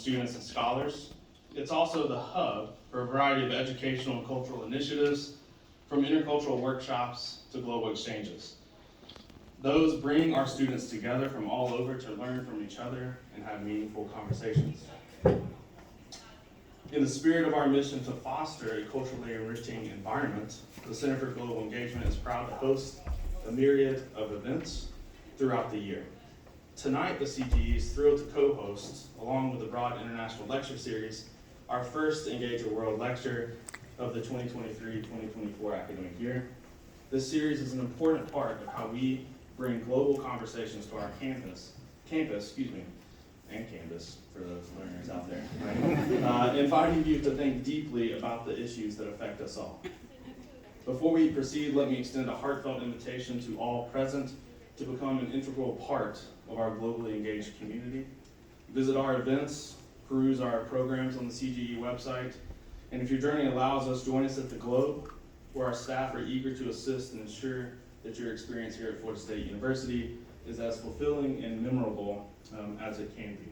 students and scholars. It's also the hub for a variety of educational and cultural initiatives, from intercultural workshops to global exchanges. Those bring our students together from all over to learn from each other and have meaningful conversations. In the spirit of our mission to foster a culturally enriching environment, the Center for Global Engagement is proud to host a myriad of events throughout the year. Tonight, the CGE is thrilled to co-host, along with the Broad International Lecture Series, our first Engage Your World lecture of the 2023-2024 academic year. This series is an important part of how we bring global conversations to our campus, and Canvas, for those learners out there, right? Inviting you to think deeply about the issues that affect us all. Before we proceed, let me extend a heartfelt invitation to all present to become an integral part of our globally engaged community. Visit our events, peruse our programs on the CGE website, and if your journey allows us, join us at the Globe, where our staff are eager to assist and ensure that your experience here at Florida State University is as fulfilling and memorable as it can be.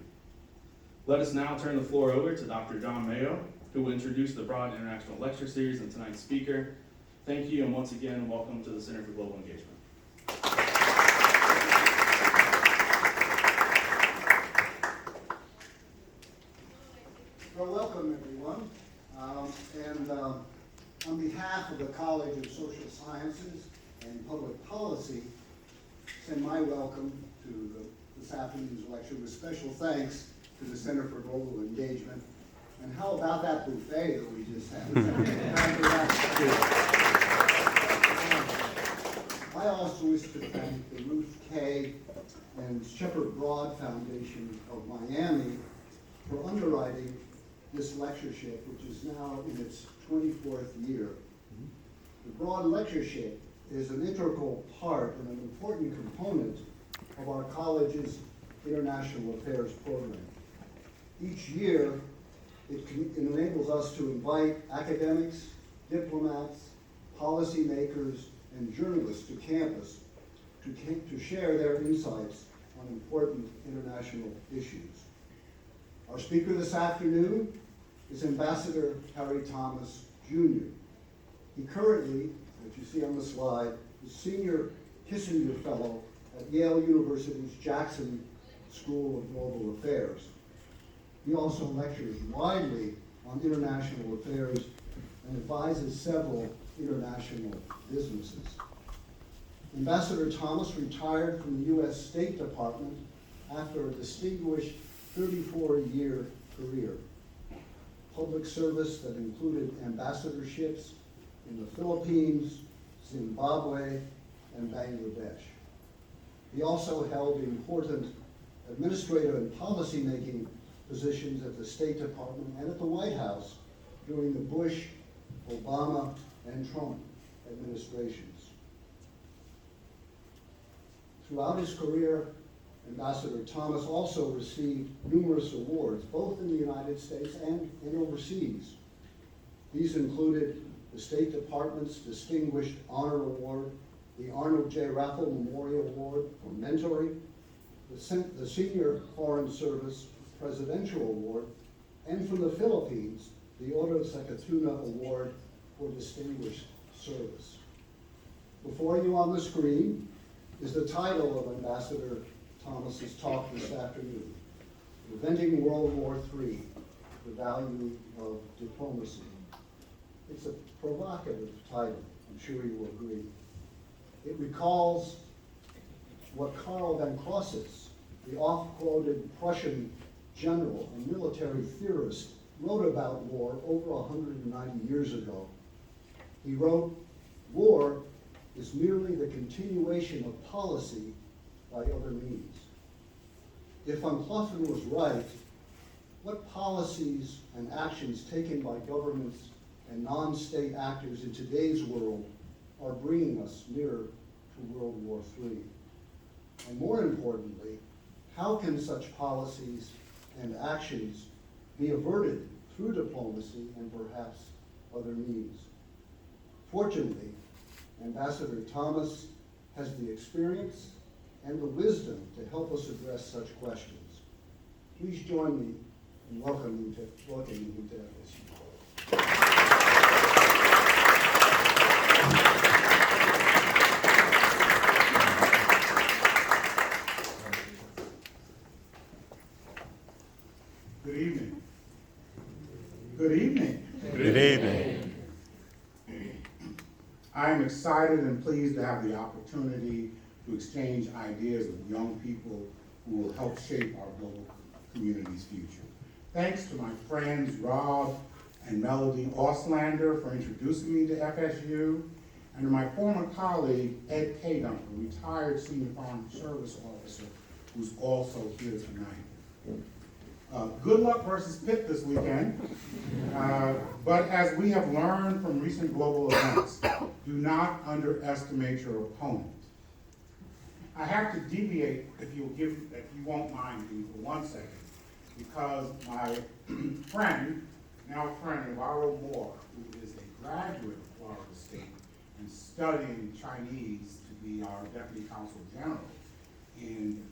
Let us now turn the floor over to Dr. John Mayo, who will introduce the Broad International Lecture Series and tonight's speaker. Thank you, and once again, welcome to the Center for Global Engagement. Well, welcome everyone, on behalf of the College of Social Sciences and Public Policy, send my welcome to this afternoon's lecture with special thanks to the Center for Global Engagement. And how about that buffet that we just had? I also wish to thank the Ruth K. and Shepard Broad Foundation of Miami for underwriting this lectureship, which is now in its 24th year. The Broad Lectureship is an integral part and an important component of our college's International Affairs program. Each year, it enables us to invite academics, diplomats, policymakers, and journalists to campus to share their insights on important international issues. Our speaker this afternoon is Ambassador Harry Thomas, Jr. He currently, as you see on the slide, is Senior Kissinger Fellow at Yale University's Jackson School of Global Affairs. He also lectures widely on international affairs and advises several international businesses. Ambassador Thomas retired from the U.S. State Department after a distinguished 34-year career. Public service that included ambassadorships in the Philippines, Zimbabwe, and Bangladesh. He also held important administrative and policy-making positions at the State Department and at the White House during the Bush, Obama, and Trump administrations. Throughout his career, Ambassador Thomas also received numerous awards, both in the United States and overseas. These included the State Department's Distinguished Honor Award, the Arnold J. Raffel Memorial Award for mentoring, the Senior Foreign Service Presidential Award, and from the Philippines, the Oro Secatuna Award for Distinguished Service. Before you on the screen is the title of Ambassador Thomas's talk this afternoon, Preventing World War III, the Value of Diplomacy. It's a provocative title, I'm sure you will agree. It recalls what Karl von Clausewitz, the oft-quoted Prussian general and military theorist, wrote about war over 190 years ago. He wrote, "War is merely the continuation of policy by other means." If von Clausewitz was right, what policies and actions taken by governments and non-state actors in today's world are bringing us nearer to World War III? And more importantly, how can such policies and actions be averted through diplomacy and perhaps other means? Fortunately, Ambassador Thomas has the experience and the wisdom to help us address such questions. Please join me and welcoming you to FSU. Good evening. Good evening. Good evening. I am excited and pleased to have the opportunity to exchange ideas with young people who will help shape our global community's future. Thanks to my friends Rob and Melody Auslander for introducing me to FSU, and to my former colleague Ed K. Duncan, retired Senior Foreign Service Officer, who's also here tonight. Good luck versus Pitt this weekend, but as we have learned from recent global events, do not underestimate your opponent. I have to deviate, if you won't mind me for 1 second, because my friend, now a friend, Navarro Moore, who is a graduate of Florida State and studying Chinese to be our Deputy Consul General in